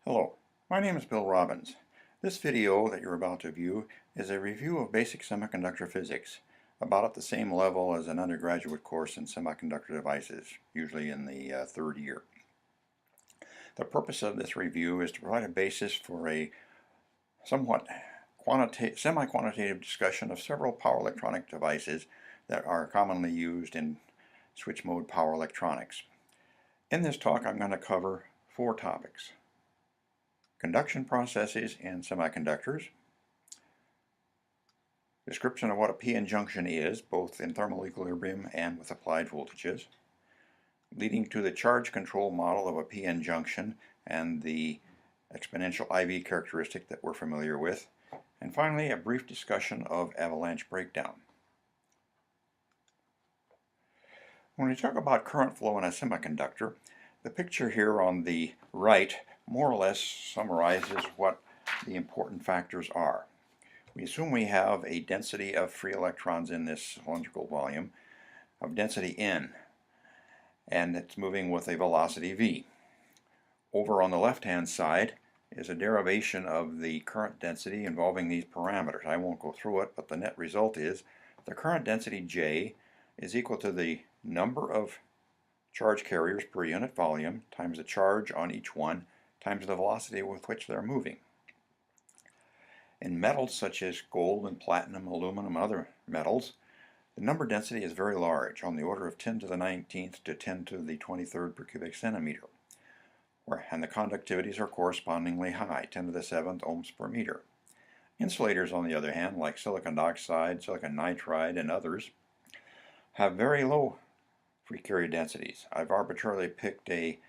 Hello, my name is Bill Robbins. This video that you're about to view is a review of basic semiconductor physics, about at the same level as an undergraduate course in semiconductor devices, usually in the third year. The purpose of this review is to provide a basis for a somewhat semi-quantitative discussion of several power electronic devices that are commonly used in switch mode power electronics. In this talk I'm going to cover four topics: conduction processes in semiconductors, description of what a PN junction is, both in thermal equilibrium and with applied voltages, leading to the charge control model of a PN junction and the exponential IV characteristic that we're familiar with, and finally a brief discussion of avalanche breakdown. When we talk about current flow in a semiconductor, the picture here on the right more or less summarizes what the important factors are. We assume we have a density of free electrons in this cylindrical volume of density n, and it's moving with a velocity v. Over on the left hand side is a derivation of the current density involving these parameters. I won't go through it, but the net result is the current density J is equal to the number of charge carriers per unit volume times the charge on each one times the velocity with which they're moving. In metals such as gold and platinum, aluminum, and other metals, the number density is very large, on the order of 10 to the 19th to 10 to the 23rd per cubic centimeter, and the conductivities are correspondingly high, 10 to the 7th ohms per meter. Insulators, on the other hand, like silicon dioxide, silicon nitride, and others, have very low free carrier densities. I've arbitrarily picked a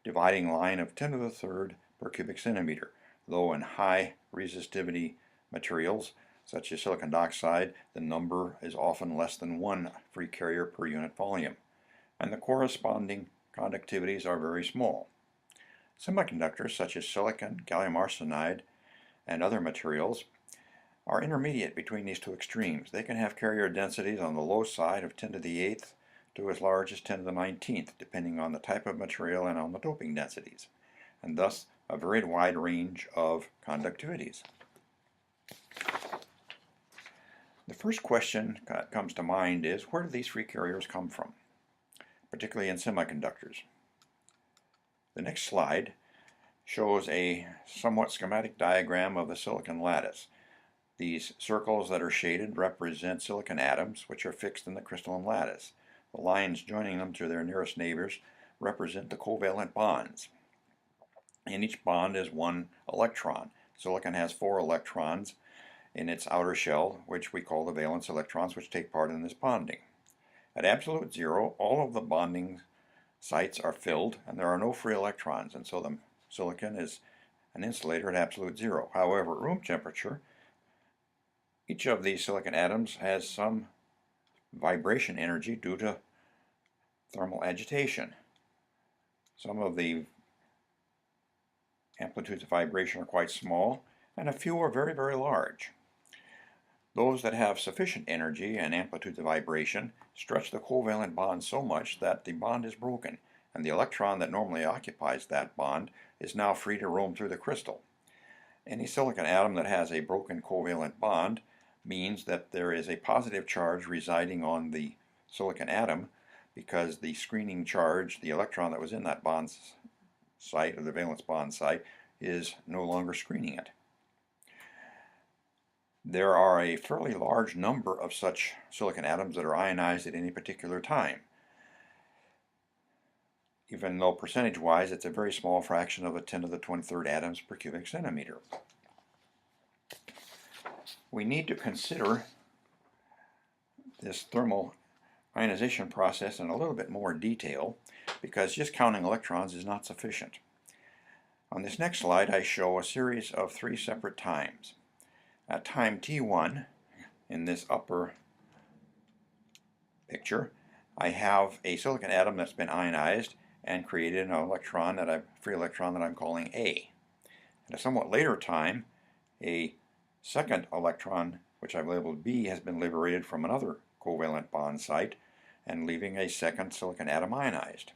dividing line of 10 to the 3rd per cubic centimeter, though in high resistivity materials such as silicon dioxide the number is often less than 1 free carrier per unit volume, and the corresponding conductivities are very small. Semiconductors such as silicon, gallium arsenide, and other materials are intermediate between these two extremes. They can have carrier densities on the low side of 10 to the 8th to as large as 10 to the 19th, depending on the type of material and on the doping densities, and thus a very wide range of conductivities. The first question that comes to mind is, where do these free carriers come from, particularly in semiconductors? The next slide shows a somewhat schematic diagram of the silicon lattice. These circles that are shaded represent silicon atoms which are fixed in the crystalline lattice. The lines joining them to their nearest neighbors represent the covalent bonds. In each bond is one electron. Silicon has 4 electrons in its outer shell, which we call the valence electrons, which take part in this bonding. At absolute zero, all of the bonding sites are filled and there are no free electrons, and so the silicon is an insulator at absolute zero. However, at room temperature, each of these silicon atoms has some vibration energy due to thermal agitation. Some of the amplitudes of vibration are quite small, and a few are very, very large. Those that have sufficient energy and amplitudes of vibration stretch the covalent bond so much that the bond is broken, and the electron that normally occupies that bond is now free to roam through the crystal. Any silicon atom that has a broken covalent bond means that there is a positive charge residing on the silicon atom, because the screening charge, the electron that was in that bond site, or the valence bond site, is no longer screening it. There are a fairly large number of such silicon atoms that are ionized at any particular time. Even though percentage-wise it's a very small fraction of a 10 to the 23rd atoms per cubic centimeter. We need to consider this thermal ionization process in a little bit more detail, because just counting electrons is not sufficient. On this next slide I show a series of 3 separate times. At time t1, in this upper picture, I have a silicon atom that's been ionized and created an electron, free electron that I'm calling A. At a somewhat later time, a second electron, which I've labeled B, has been liberated from another covalent bond site and leaving a second silicon atom ionized.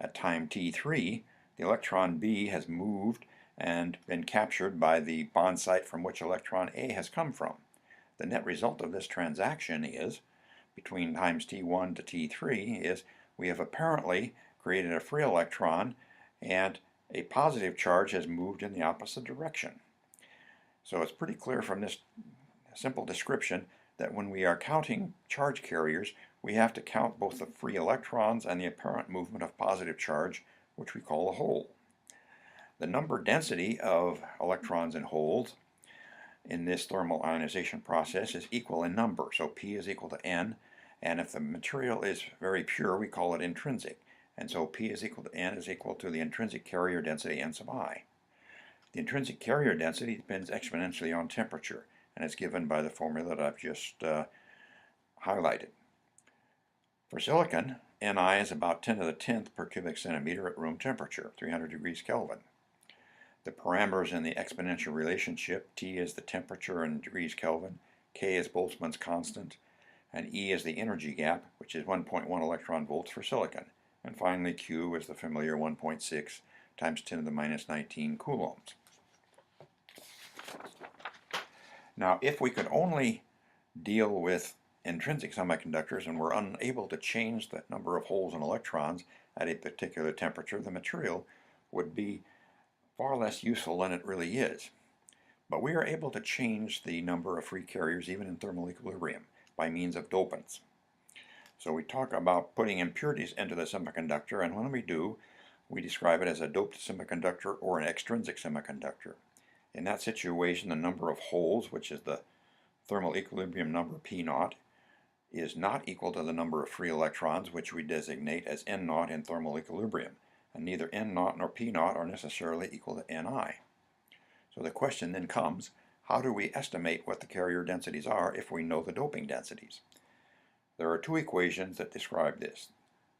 At time t3, the electron B has moved and been captured by the bond site from which electron A has come from. The net result of this transaction is, between times T1 to T3, is we have apparently created a free electron and a positive charge has moved in the opposite direction. So it's pretty clear from this simple description that when we are counting charge carriers, we have to count both the free electrons and the apparent movement of positive charge, which we call a hole. The number density of electrons and holes in this thermal ionization process is equal in number, so P is equal to N, and if the material is very pure, we call it intrinsic, and so P is equal to N is equal to the intrinsic carrier density N sub I. The intrinsic carrier density depends exponentially on temperature, and is given by the formula that I've just highlighted. For silicon, Ni is about 10 to the 10th per cubic centimeter at room temperature, 300 degrees Kelvin. The parameters in the exponential relationship, T is the temperature in degrees Kelvin, K is Boltzmann's constant, and E is the energy gap, which is 1.1 electron volts for silicon. And finally, Q is the familiar 1.6 times 10 to the minus 19 coulombs. Now, if we could only deal with intrinsic semiconductors and were unable to change the number of holes and electrons at a particular temperature, the material would be far less useful than it really is. But we are able to change the number of free carriers even in thermal equilibrium by means of dopants. So we talk about putting impurities into the semiconductor, and when we do, we describe it as a doped semiconductor or an extrinsic semiconductor. In that situation, the number of holes, which is the thermal equilibrium number P naught, is not equal to the number of free electrons, which we designate as N naught in thermal equilibrium, and neither N naught nor P naught are necessarily equal to Ni. So the question then comes, how do we estimate what the carrier densities are if we know the doping densities? There are two equations that describe this.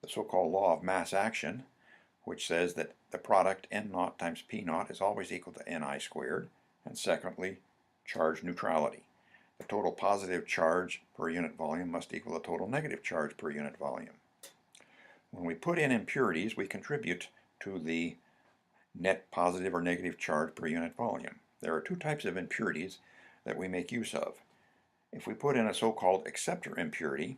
The so-called law of mass action, which says that the product N naught times P naught is always equal to Ni squared, and secondly, charge neutrality. The total positive charge per unit volume must equal the total negative charge per unit volume. When we put in impurities, we contribute to the net positive or negative charge per unit volume. There are two types of impurities that we make use of. If we put in a so-called acceptor impurity,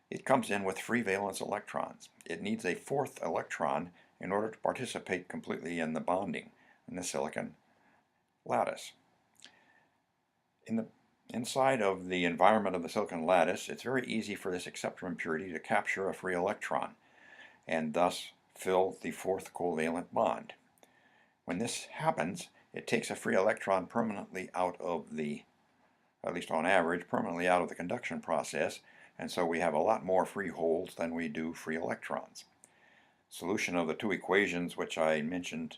it comes in with free valence electrons. It needs a fourth electron in order to participate completely in the bonding in the silicon lattice. Inside of the environment of the silicon lattice, it's very easy for this acceptor impurity to capture a free electron and thus fill the fourth covalent bond. When this happens, it takes a free electron permanently out of the, at least on average, permanently out of the conduction process, and so we have a lot more free holes than we do free electrons. Solution of the two equations which I mentioned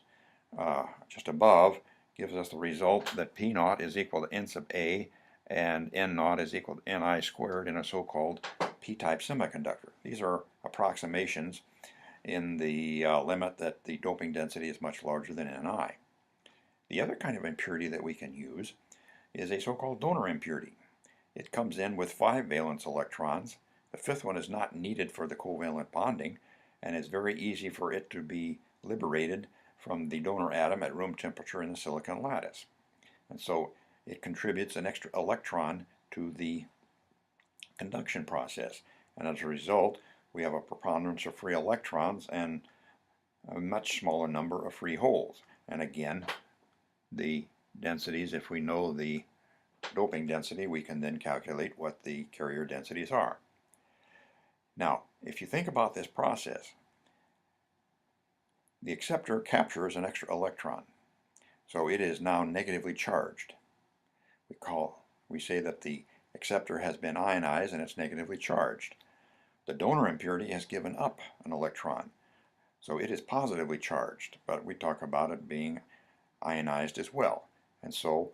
just above gives us the result that P naught is equal to N sub A and N naught is equal to Ni squared in a so-called p-type semiconductor. These are approximations in the limit that the doping density is much larger than Ni. The other kind of impurity that we can use is a so-called donor impurity. It comes in with 5 valence electrons. The fifth one is not needed for the covalent bonding, and it's very easy for it to be liberated from the donor atom at room temperature in the silicon lattice. And so it contributes an extra electron to the conduction process. And as a result, we have a preponderance of free electrons and a much smaller number of free holes. And again, the densities, if we know the doping density, we can then calculate what the carrier densities are. Now, if you think about this process, the acceptor captures an extra electron, so it is now negatively charged. We say that the acceptor has been ionized and it's negatively charged. The donor impurity has given up an electron, so it is positively charged, but we talk about it being ionized as well. And so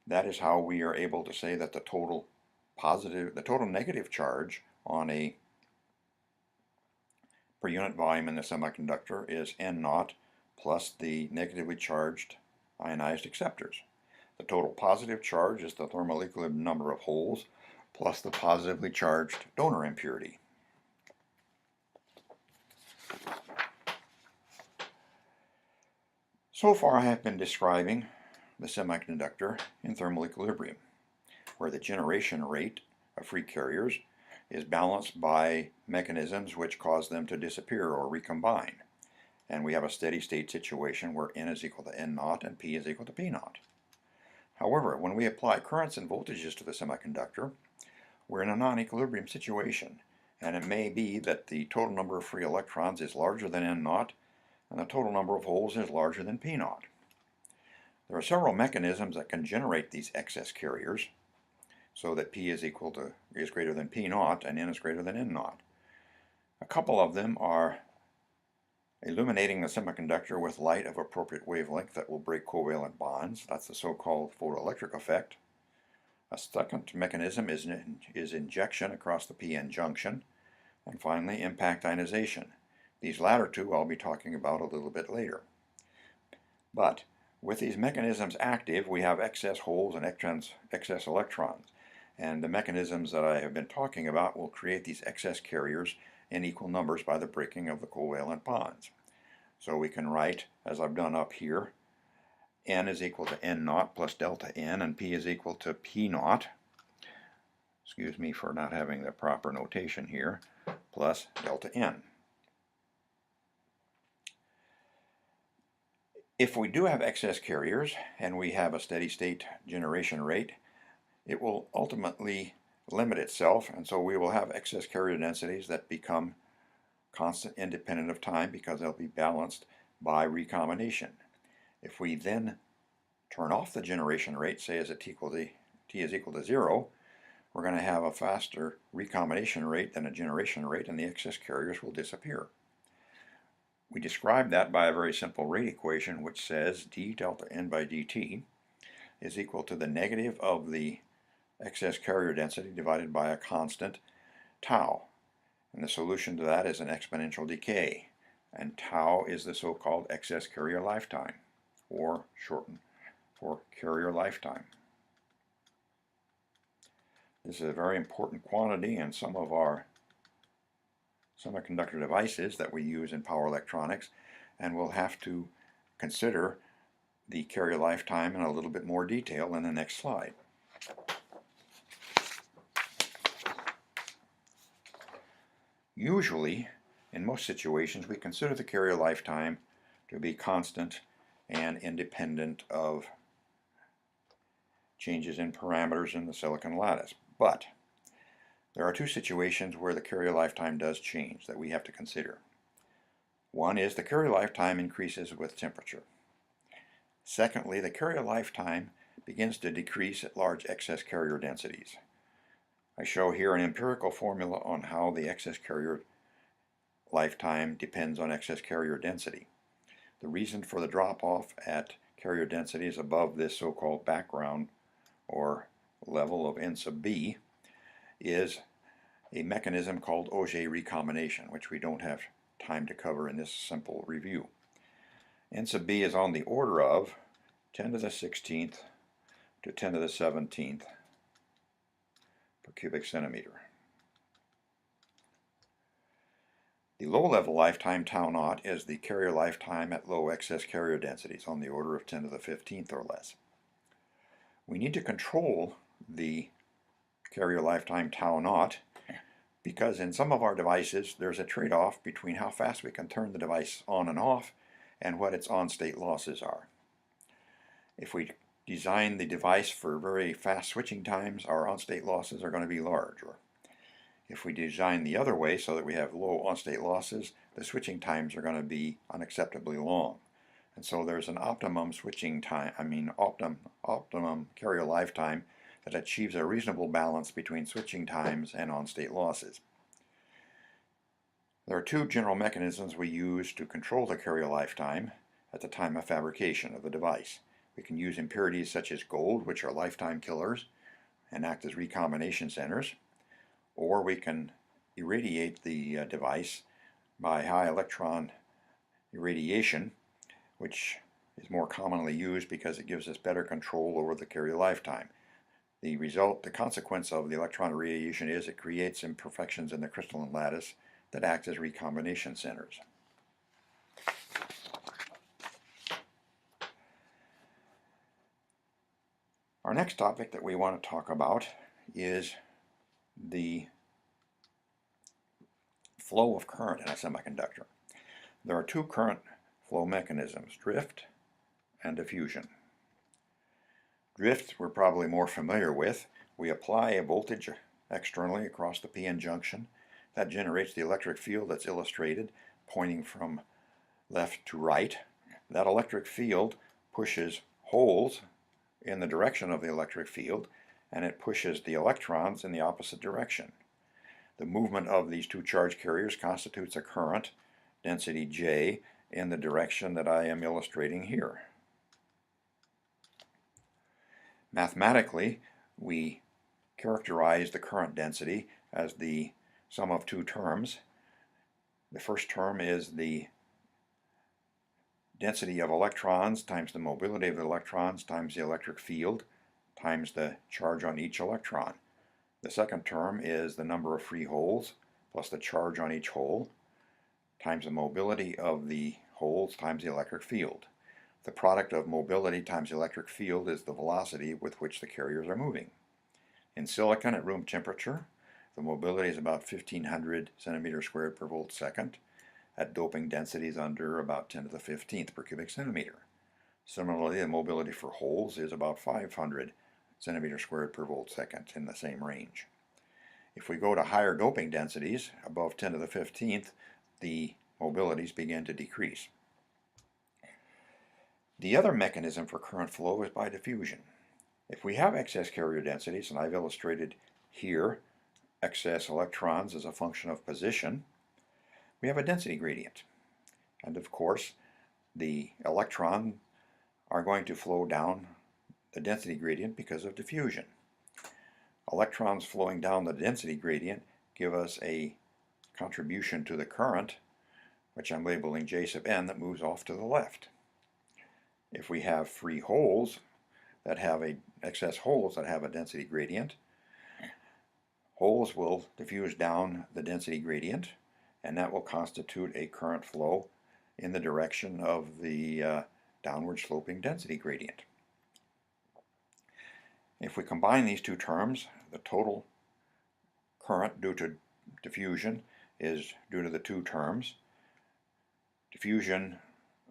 that is how we are able to say that the total negative charge on a per unit volume in the semiconductor is N naught plus the negatively charged ionized acceptors. The total positive charge is the thermal equilibrium number of holes plus the positively charged donor impurity. So far I have been describing the semiconductor in thermal equilibrium, where the generation rate of free carriers is balanced by mechanisms which cause them to disappear or recombine. And we have a steady state situation where N is equal to N naught and P is equal to P naught. However, when we apply currents and voltages to the semiconductor, we're in a non-equilibrium situation, and it may be that the total number of free electrons is larger than N naught and the total number of holes is larger than P naught. There are several mechanisms that can generate these excess carriers so that P is greater than P naught and N is greater than N naught. A couple of them are illuminating the semiconductor with light of appropriate wavelength that will break covalent bonds. That's the so-called photoelectric effect. A second mechanism is injection across the PN junction. And finally, impact ionization. These latter two I'll be talking about a little bit later. But with these mechanisms active, we have excess holes and excess electrons. And the mechanisms that I have been talking about will create these excess carriers in equal numbers by the breaking of the covalent bonds. So we can write, as I've done up here, N is equal to N naught plus delta N, and P is equal to P naught. Excuse me for not having the proper notation here, plus delta N. If we do have excess carriers and we have a steady state generation rate, it will ultimately limit itself, and so we will have excess carrier densities that become constant independent of time because they'll be balanced by recombination. If we then turn off the generation rate, say as t is equal to 0, we're going to have a faster recombination rate than a generation rate, and the excess carriers will disappear. We describe that by a very simple rate equation which says d delta n by dt is equal to the negative of the excess carrier density divided by a constant tau. And the solution to that is an exponential decay. And tau is the so-called excess carrier lifetime, or shortened for carrier lifetime. This is a very important quantity in some of our semiconductor devices that we use in power electronics, and we'll have to consider the carrier lifetime in a little bit more detail in the next slide. Usually, in most situations, we consider the carrier lifetime to be constant and independent of changes in parameters in the silicon lattice. But there are two situations where the carrier lifetime does change that we have to consider. One is the carrier lifetime increases with temperature. Secondly, the carrier lifetime begins to decrease at large excess carrier densities. I show here an empirical formula on how the excess carrier lifetime depends on excess carrier density. The reason for the drop-off at carrier densities above this so-called background or level of N sub B is a mechanism called Auger recombination, which we don't have time to cover in this simple review. N sub B is on the order of 10 to the 16th to 10 to the 17th per cubic centimeter. The low-level lifetime tau naught is the carrier lifetime at low excess carrier densities on the order of 10 to the 15th or less. We need to control the carrier lifetime tau naught because in some of our devices there's a trade-off between how fast we can turn the device on and off and what its on-state losses are. If we design the device for very fast switching times, our on-state losses are going to be large. Or if we design the other way so that we have low on-state losses, the switching times are going to be unacceptably long. And so there's an optimum switching time, optimum carrier lifetime that achieves a reasonable balance between switching times and on-state losses. There are two general mechanisms we use to control the carrier lifetime at the time of fabrication of the device. We can use impurities such as gold, which are lifetime killers and act as recombination centers, or we can irradiate the device by high electron irradiation, which is more commonly used because it gives us better control over the carrier lifetime. The consequence of the electron irradiation is it creates imperfections in the crystalline lattice that act as recombination centers. Our next topic that we want to talk about is the flow of current in a semiconductor. There are two current flow mechanisms, drift and diffusion. Drift we're probably more familiar with. We apply a voltage externally across the PN junction. That generates the electric field that's illustrated, pointing from left to right. That electric field pushes holes in the direction of the electric field, and it pushes the electrons in the opposite direction. The movement of these two charge carriers constitutes a current, density J, in the direction that I am illustrating here. Mathematically, we characterize the current density as the sum of two terms. The first term is the density of electrons times the mobility of the electrons times the electric field times the charge on each electron. The second term is the number of free holes plus the charge on each hole times the mobility of the holes times the electric field. The product of mobility times the electric field is the velocity with which the carriers are moving. In silicon at room temperature, the mobility is about 1500 centimeters squared per volt second at doping densities under about 10 to the 15th per cubic centimeter. Similarly, the mobility for holes is about 500 centimeters squared per volt second, in the same range. If we go to higher doping densities, above 10 to the 15th, the mobilities begin to decrease. The other mechanism for current flow is by diffusion. If we have excess carrier densities, and I've illustrated here excess electrons as a function of position, we have a density gradient. And of course, the electrons are going to flow down the density gradient because of diffusion. Electrons flowing down the density gradient give us a contribution to the current, which I'm labeling J sub n, that moves off to the left. If we have free holes that have excess holes that have a density gradient, holes will diffuse down the density gradient, and that will constitute a current flow in the direction of the downward sloping density gradient. If we combine these two terms, the total current due to diffusion is due to the two terms. Diffusion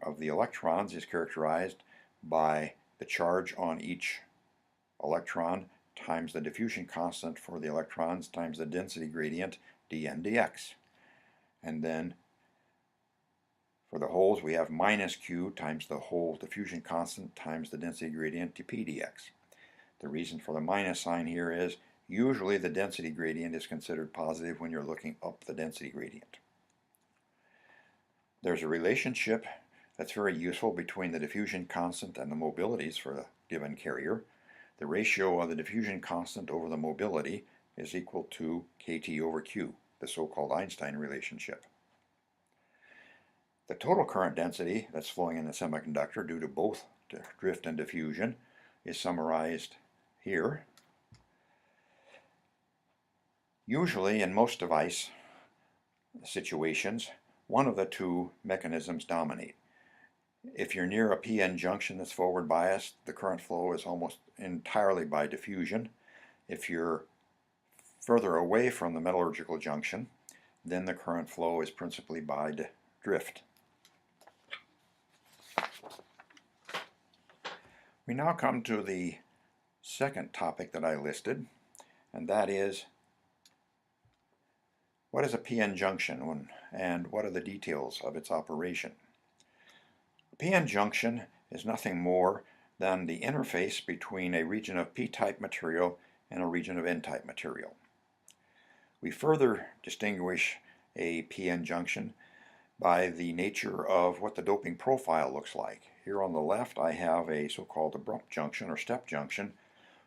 of the electrons is characterized by the charge on each electron times the diffusion constant for the electrons times the density gradient dn dx. And then for the holes we have minus q times the hole diffusion constant times the density gradient dp dx. The reason for the minus sign here is usually the density gradient is considered positive when you're looking up the density gradient. There's a relationship that's very useful between the diffusion constant and the mobilities for a given carrier. The ratio of the diffusion constant over the mobility is equal to kT over Q, the so-called Einstein relationship. The total current density that's flowing in the semiconductor due to both drift and diffusion is summarized here. Usually in most device situations, one of the two mechanisms dominate. If you're near a PN junction that's forward biased, the current flow is almost entirely by diffusion. If you're further away from the metallurgical junction, then the current flow is principally by drift. We now come to the second topic that I listed, and that is, what is a PN junction and what are the details of its operation? A PN junction is nothing more than the interface between a region of p-type material and a region of n-type material. We further distinguish a PN junction by the nature of what the doping profile looks like. Here on the left I have a so-called abrupt junction or step junction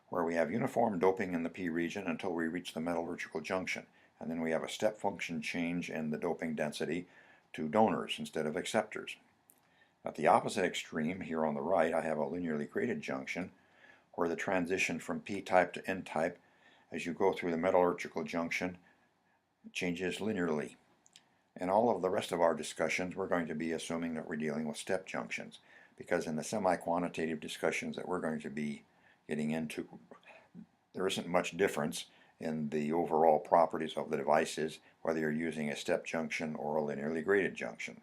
where we have uniform doping in the P region until we reach the metallurgical junction, and then we have a step function change in the doping density to donors instead of acceptors. At the opposite extreme, here on the right, I have a linearly graded junction where the transition from p-type to n-type as you go through the metallurgical junction changes linearly. In all of the rest of our discussions, we're going to be assuming that we're dealing with step junctions, because in the semi-quantitative discussions that we're going to be getting into, there isn't much difference in the overall properties of the devices, whether you're using a step junction or a linearly graded junction.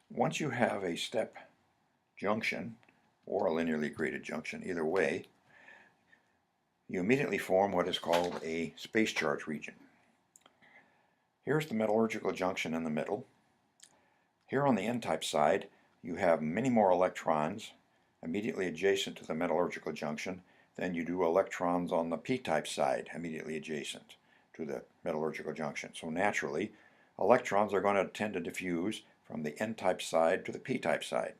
Once you have a step junction or a linearly graded junction, either way, you immediately form what is called a space charge region. Here's the metallurgical junction in the middle. Here on the N-type side, you have many more electrons immediately adjacent to the metallurgical junction than you do electrons on the P-type side immediately adjacent to the metallurgical junction. So naturally, electrons are going to tend to diffuse from the N-type side to the P-type side.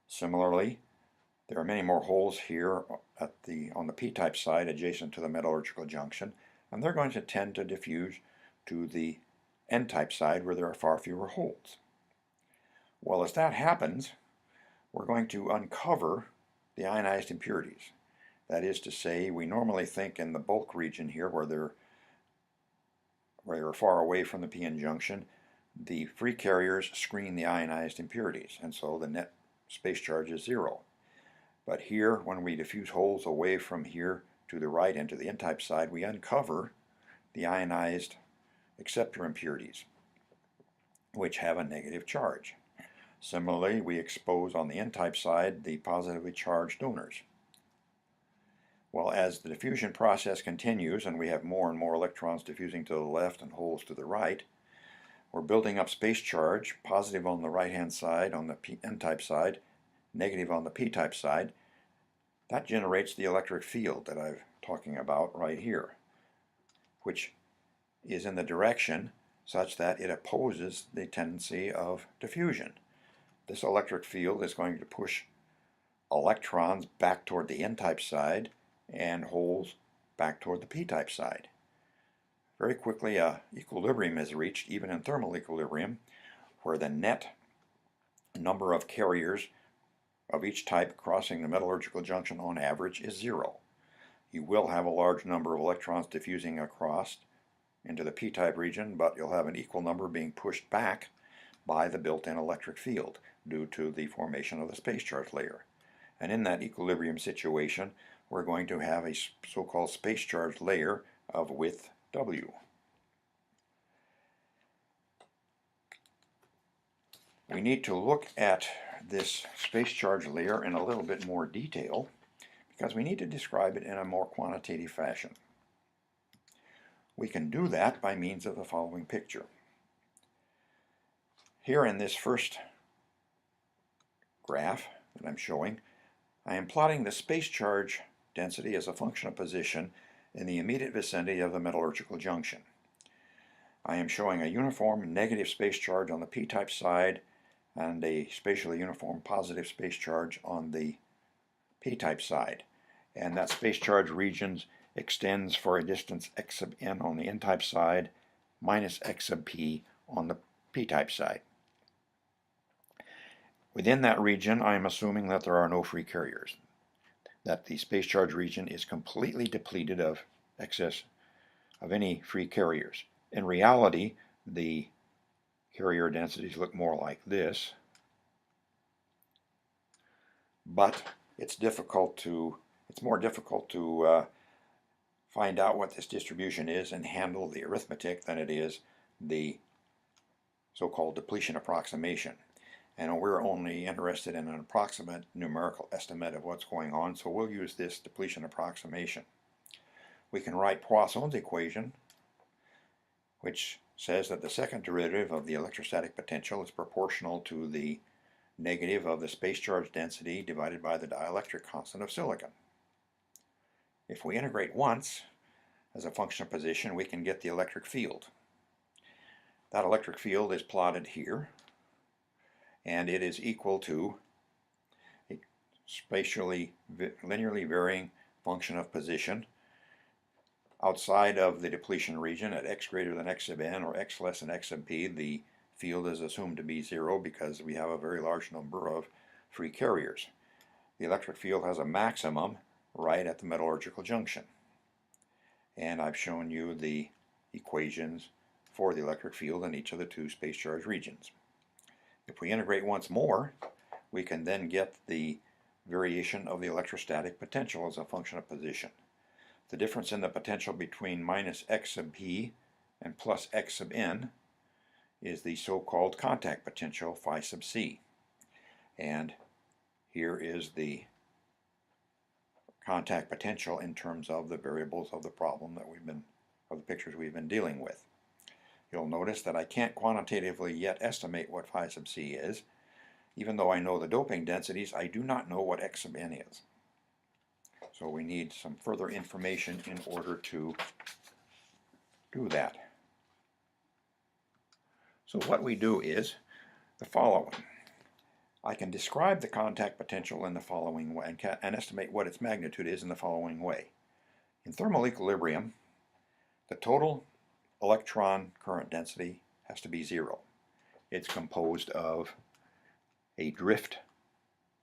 Similarly, there are many more holes here on the P-type side adjacent to the metallurgical junction, and they're going to tend to diffuse to the N-type side where there are far fewer holes. Well, as that happens, we're going to uncover the ionized impurities. That is to say, we normally think in the bulk region here where they're far away from the PN junction, the free carriers screen the ionized impurities, and so the net space charge is zero. But here, when we diffuse holes away from here to the right and to the N-type side, we uncover the ionized acceptor impurities, which have a negative charge. Similarly, we expose on the N-type side the positively charged donors. Well, as the diffusion process continues and we have more and more electrons diffusing to the left and holes to the right, we're building up space charge, positive on the right-hand side on the N-type side, negative on the P-type side. That generates the electric field that I'm talking about right here, which is in the direction such that it opposes the tendency of diffusion. This electric field is going to push electrons back toward the N-type side and holes back toward the P-type side. Very quickly, equilibrium is reached, even in thermal equilibrium, where the net number of carriers of each type crossing the metallurgical junction on average is zero. You will have a large number of electrons diffusing across into the P-type region, but you'll have an equal number being pushed back by the built-in electric field due to the formation of the space charge layer. And in that equilibrium situation, we're going to have a so-called space charge layer of width W. We need to look at this space charge layer in a little bit more detail because we need to describe it in a more quantitative fashion. We can do that by means of the following picture. Here in this first graph that I'm showing, I am plotting the space charge density as a function of position in the immediate vicinity of the metallurgical junction. I am showing a uniform negative space charge on the P-type side and a spatially uniform positive space charge on the P-type side. And that space charge region extends for a distance x sub n on the N-type side minus x sub p on the P-type side. Within that region, I am assuming that there are no free carriers, that the space charge region is completely depleted of excess of any free carriers. In reality, the carrier densities look more like this, but it's more difficult to find out what this distribution is and handle the arithmetic than it is the so-called depletion approximation. And we're only interested in an approximate numerical estimate of what's going on, so we'll use this depletion approximation. We can write Poisson's equation, which says that the second derivative of the electrostatic potential is proportional to the negative of the space charge density divided by the dielectric constant of silicon. If we integrate once as a function of position, we can get the electric field. That electric field is plotted here, and it is equal to a spatially linearly varying function of position outside of the depletion region at x greater than x sub n or x less than x sub p. The field is assumed to be zero because we have a very large number of free carriers. The electric field has a maximum right at the metallurgical junction. And I've shown you the equations for the electric field in each of the two space charge regions. If we integrate once more, we can then get the variation of the electrostatic potential as a function of position. The difference in the potential between minus x sub p and plus x sub n is the so-called contact potential phi sub c. And here is the contact potential in terms of the variables of the problem that of the pictures we've been dealing with. You'll notice that I can't quantitatively yet estimate what phi sub c is. Even though I know the doping densities, I do not know what x sub n is. So we need some further information in order to do that. So what we do is the following. I can describe the contact potential in the following way and estimate what its magnitude is in the following way. In thermal equilibrium, the total electron current density has to be zero. It's composed of a drift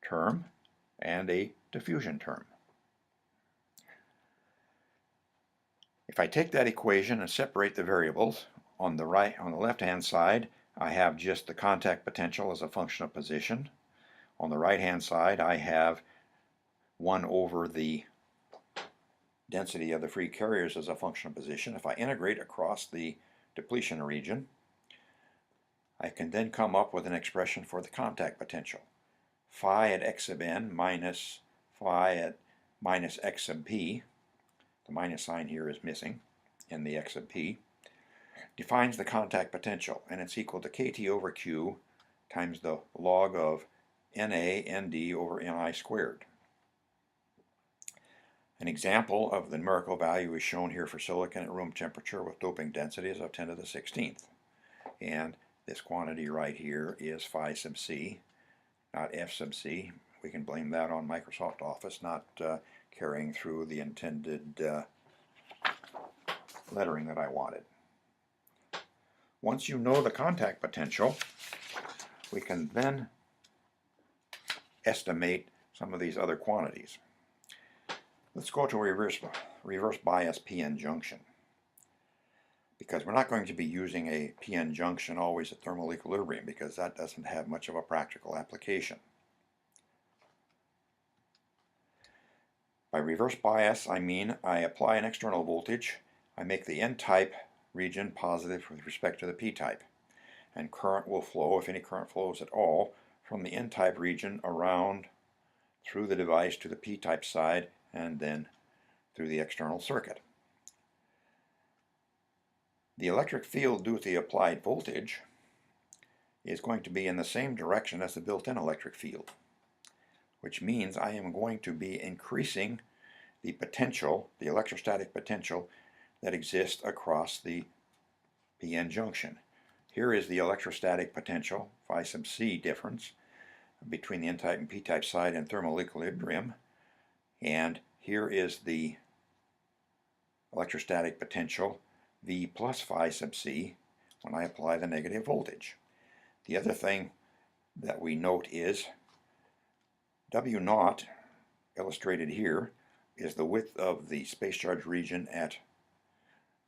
term and a diffusion term. If I take that equation and separate the variables, on the left-hand side, I have just the contact potential as a function of position. On the right-hand side, I have 1 over the density of the free carriers as a function of position. If I integrate across the depletion region, I can then come up with an expression for the contact potential. Phi at x sub n minus phi at minus x sub p, the minus sign here is missing in the x sub p, defines the contact potential, and it's equal to kT over Q times the log of Na Nd over Ni squared. An example of the numerical value is shown here for silicon at room temperature with doping densities of 10 to the 16th. And this quantity right here is phi sub c, not f sub c. We can blame that on Microsoft Office not carrying through the intended lettering that I wanted. Once you know the contact potential, we can then estimate some of these other quantities. Let's go to reverse bias PN junction, because we're not going to be using a PN junction always at thermal equilibrium, because that doesn't have much of a practical application. By reverse bias, I mean I apply an external voltage, I make the N-type region positive with respect to the P-type, and current will flow, if any current flows at all, from the N-type region around through the device to the P-type side and then through the external circuit. The electric field due to the applied voltage is going to be in the same direction as the built-in electric field, which means I am going to be increasing the potential, the electrostatic potential that exists across the PN junction. Here is the electrostatic potential, phi sub c difference, between the N-type and P-type side in thermal equilibrium, and here is the electrostatic potential V plus phi sub c when I apply the negative voltage. The other thing that we note is W naught, illustrated here, is the width of the space charge region at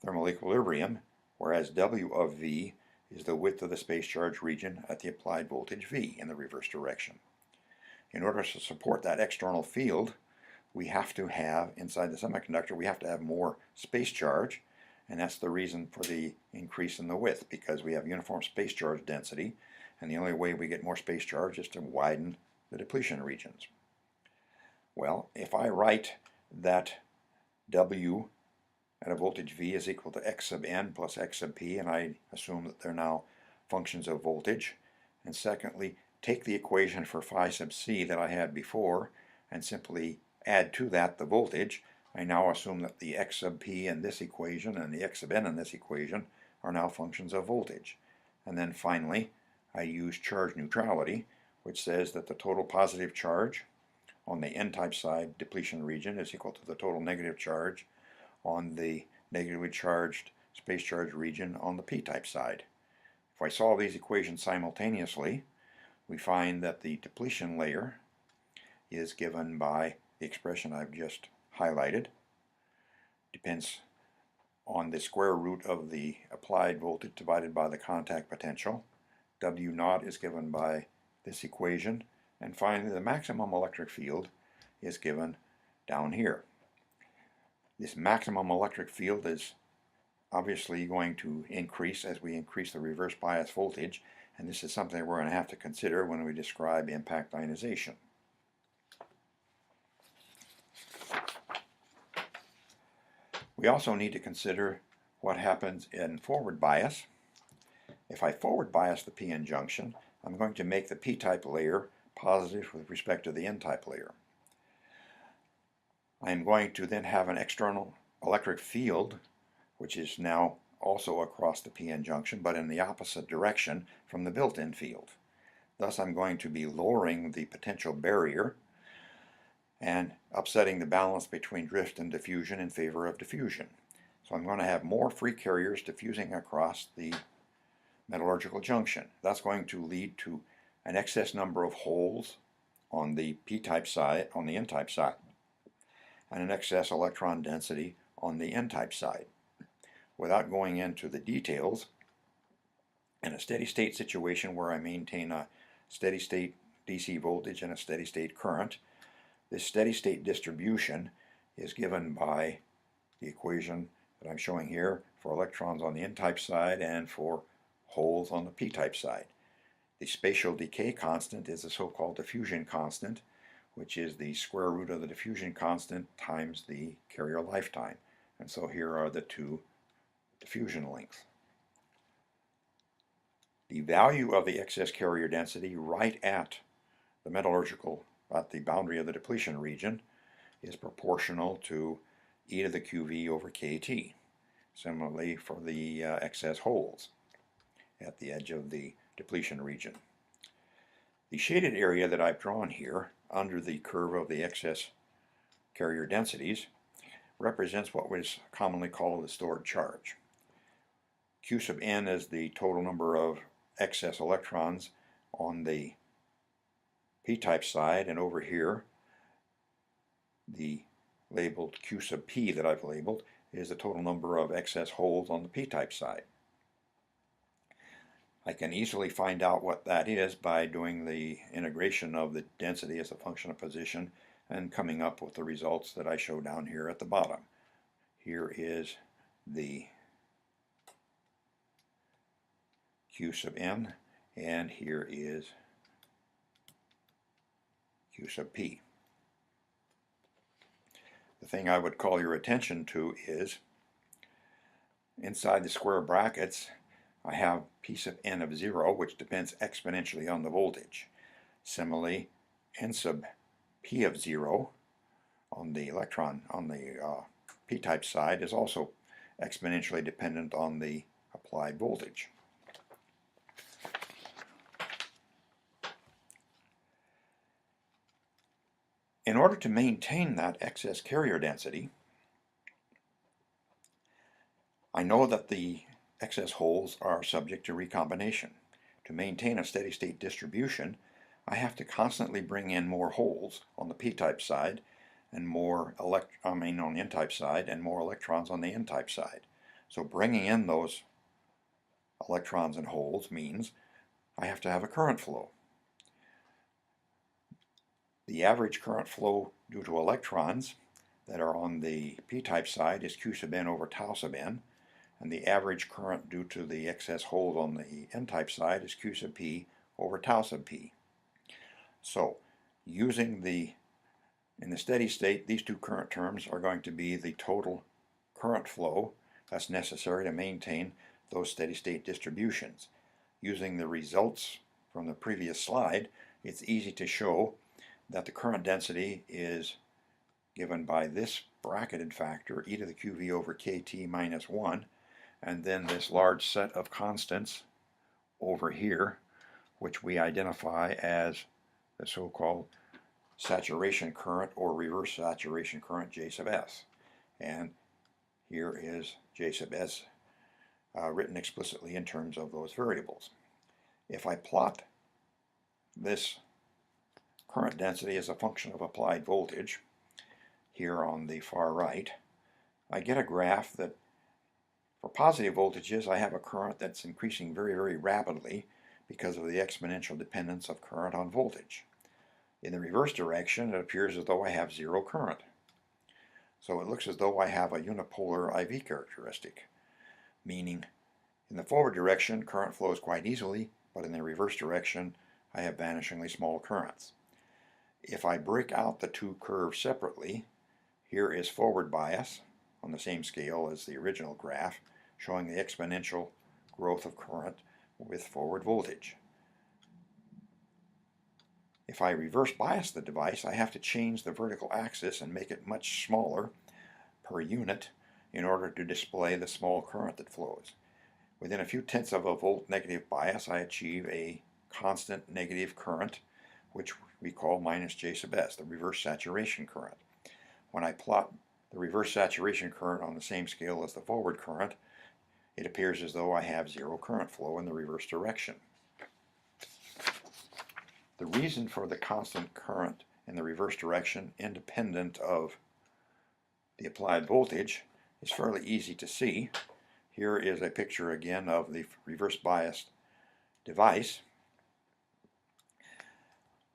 thermal equilibrium, whereas W of V is the width of the space charge region at the applied voltage V in the reverse direction. In order to support that external field, we have to have, inside the semiconductor, we have to have more space charge, and that's the reason for the increase in the width, because we have uniform space charge density, and the only way we get more space charge is to widen the depletion regions. Well, if I write that W at a voltage V is equal to x sub n plus x sub p, and I assume that they're now functions of voltage, and secondly, take the equation for phi sub c that I had before and simply add to that the voltage, I now assume that the x sub p in this equation and the x sub n in this equation are now functions of voltage. And then finally, I use charge neutrality, which says that the total positive charge on the N-type side depletion region is equal to the total negative charge on the negatively charged space charge region on the P-type side. If I solve these equations simultaneously, we find that the depletion layer is given by the expression I've just highlighted. Depends on the square root of the applied voltage divided by the contact potential. W naught is given by this equation, And finally, the maximum electric field is given down here. This maximum electric field is obviously going to increase as we increase the reverse bias voltage, and this is something we're going to have to consider when we describe impact ionization. We also need to consider what happens in forward bias. If I forward bias the PN junction, I'm going to make the p-type layer positive with respect to the n-type layer. I am going to then have an external electric field, which is now also across the PN junction, but in the opposite direction from the built-in field. Thus, I'm going to be lowering the potential barrier and upsetting the balance between drift and diffusion in favor of diffusion. So I'm going to have more free carriers diffusing across the metallurgical junction. That's going to lead to an excess number of holes on the p-type side, on the n-type side, and an excess electron density on the n-type side. Without going into the details, in a steady state situation where I maintain a steady state DC voltage and a steady state current, this steady state distribution is given by the equation that I'm showing here for electrons on the n-type side and for holes on the p-type side. The spatial decay constant is the so-called diffusion constant, which is the square root of the diffusion constant times the carrier lifetime. And so here are the two diffusion lengths. The value of the excess carrier density right at the metallurgical, at the boundary of the depletion region, is proportional to e to the QV over KT. Similarly for the excess holes at the edge of the depletion region. The shaded area that I've drawn here under the curve of the excess carrier densities represents what was commonly called the stored charge. Q sub n is the total number of excess electrons on the p-type side, and over here the labeled Q sub p that I've labeled is the total number of excess holes on the p-type side. I can easily find out what that is by doing the integration of the density as a function of position and coming up with the results that I show down here at the bottom. Here is the Q sub n, and here is Q sub p. The thing I would call your attention to is inside the square brackets I have P sub n of 0, which depends exponentially on the voltage. Similarly, N sub P of 0 on the electron, on the p-type side, is also exponentially dependent on the applied voltage. In order to maintain that excess carrier density, I know that the excess holes are subject to recombination. To maintain a steady state distribution, I have to constantly bring in more holes on the p-type side and more on the n-type side and more electrons on the n-type side. So bringing in those electrons and holes means I have to have a current flow. The average current flow due to electrons that are on the p-type side is Q sub n over tau sub n, and the average current due to the excess holes on the n-type side is Q sub p over tau sub p. So, using in the steady state, these two current terms are going to be the total current flow that's necessary to maintain those steady state distributions. Using the results from the previous slide, it's easy to show that the current density is given by this bracketed factor, e to the QV over KT minus 1, and then this large set of constants over here, which we identify as the so-called saturation current or reverse saturation current J sub S. And here is J sub S written explicitly in terms of those variables. If I plot this current density as a function of applied voltage here on the far right, I get a graph that for positive voltages I have a current that's increasing very, very rapidly because of the exponential dependence of current on voltage. In the reverse direction, it appears as though I have zero current. So it looks as though I have a unipolar IV characteristic, meaning in the forward direction, current flows quite easily, but in the reverse direction, I have vanishingly small currents. If I break out the two curves separately, here is forward bias on the same scale as the original graph, showing the exponential growth of current with forward voltage. If I reverse bias the device, I have to change the vertical axis and make it much smaller per unit in order to display the small current that flows. Within a few tenths of a volt negative bias, I achieve a constant negative current, which we call minus J sub S, the reverse saturation current. When I plot the reverse saturation current on the same scale as the forward current, it appears as though I have zero current flow in the reverse direction. The reason for the constant current in the reverse direction, independent of the applied voltage, is fairly easy to see. Here is a picture again of the reverse biased device.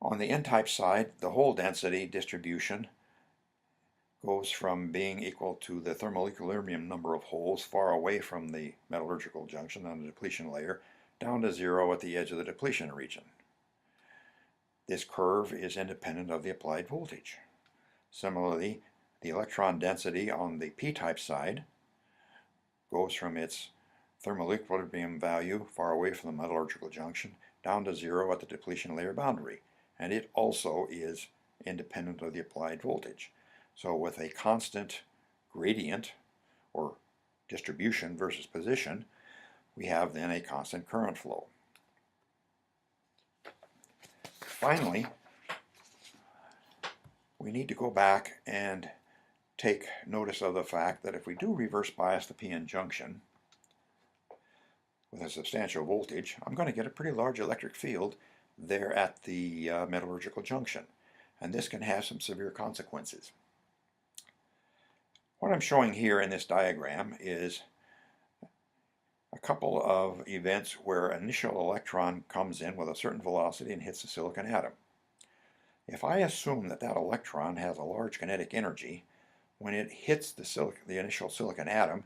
On the N-type side, the hole density distribution goes from being equal to the thermal equilibrium number of holes far away from the metallurgical junction on the depletion layer, down to zero at the edge of the depletion region. This curve is independent of the applied voltage. Similarly, the electron density on the p-type side goes from its thermal equilibrium value far away from the metallurgical junction down to zero at the depletion layer boundary, and it also is independent of the applied voltage. So with a constant gradient or distribution versus position, we have then a constant current flow. Finally, we need to go back and take notice of the fact that if we do reverse bias the PN junction with a substantial voltage, I'm going to get a pretty large electric field there at the metallurgical junction, and this can have some severe consequences. What I'm showing here in this diagram is a couple of events where an initial electron comes in with a certain velocity and hits the silicon atom. If I assume that that electron has a large kinetic energy, when it hits the initial silicon atom,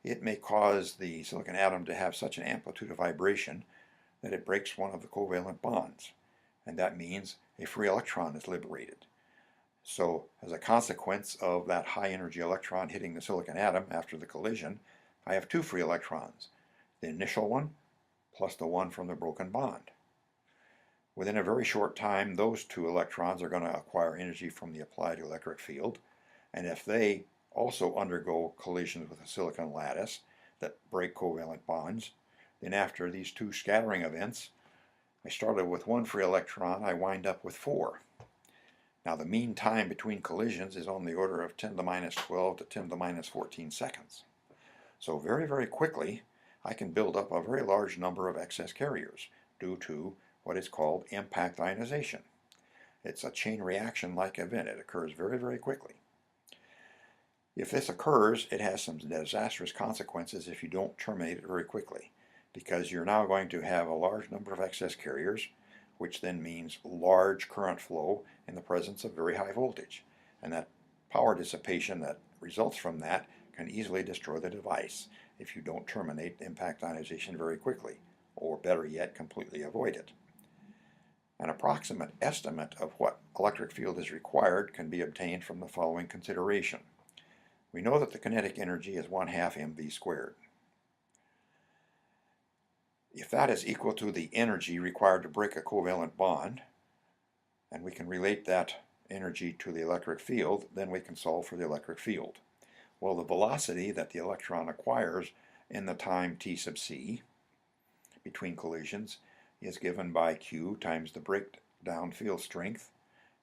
it may cause the silicon atom to have such an amplitude of vibration that it breaks one of the covalent bonds, and that means a free electron is liberated. So as a consequence of that high energy electron hitting the silicon atom after the collision, I have two free electrons, the initial one plus the one from the broken bond. Within a very short time, those two electrons are going to acquire energy from the applied electric field, and if they also undergo collisions with a silicon lattice that break covalent bonds, then after these two scattering events, I started with one free electron, I wind up with four. Now the mean time between collisions is on the order of 10 to the minus 12 to 10 to the minus 14 seconds. So very, very quickly, I can build up a very large number of excess carriers due to what is called impact ionization. It's a chain reaction-like event. It occurs very, very quickly. If this occurs, it has some disastrous consequences if you don't terminate it very quickly, because you're now going to have a large number of excess carriers, which then means large current flow in the presence of very high voltage. And that power dissipation that results from that can easily destroy the device if you don't terminate impact ionization very quickly, or better yet, completely avoid it. An approximate estimate of what electric field is required can be obtained from the following consideration. We know that the kinetic energy is 1/2 mv squared. If that is equal to the energy required to break a covalent bond, and we can relate that energy to the electric field, then we can solve for the electric field. Well, the velocity that the electron acquires in the time t sub c between collisions is given by Q times the breakdown field strength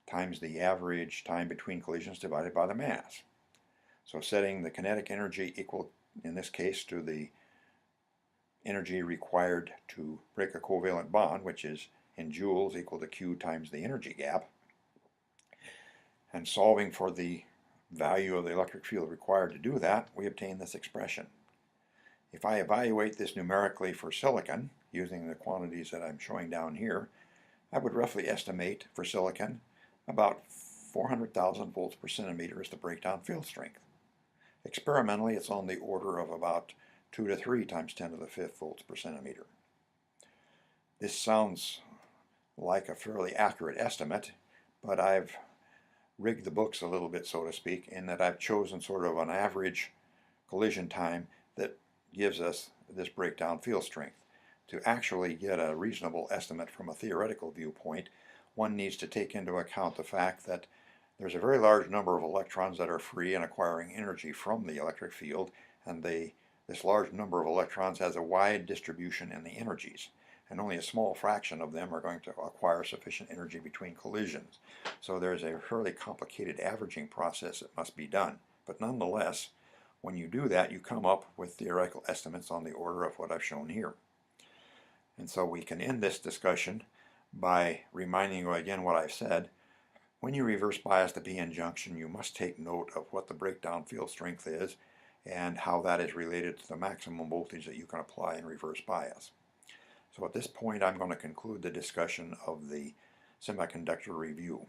times the average time between collisions divided by the mass. So setting the kinetic energy equal, in this case, to the energy required to break a covalent bond, which is in joules equal to Q times the energy gap, and solving for the value of the electric field required to do that, we obtain this expression. If I evaluate this numerically for silicon, using the quantities that I'm showing down here, I would roughly estimate for silicon About 400,000 volts per centimeter is the breakdown field strength. Experimentally, it's on the order of about 2 to 3 times 10 to the 5th volts per centimeter. This sounds like a fairly accurate estimate, but I've rigged the books a little bit, so to speak, in that I've chosen sort of an average collision time that gives us this breakdown field strength. To actually get a reasonable estimate from a theoretical viewpoint, one needs to take into account the fact that there's a very large number of electrons that are free and acquiring energy from the electric field, and this large number of electrons has a wide distribution in the energies, and only a small fraction of them are going to acquire sufficient energy between collisions. So there's a fairly complicated averaging process that must be done. But nonetheless, when you do that, you come up with theoretical estimates on the order of what I've shown here. And so we can end this discussion by reminding you again what I've said. When you reverse bias the PN junction, you must take note of what the breakdown field strength is and how that is related to the maximum voltage that you can apply in reverse bias. So at this point, I'm going to conclude the discussion of the semiconductor review.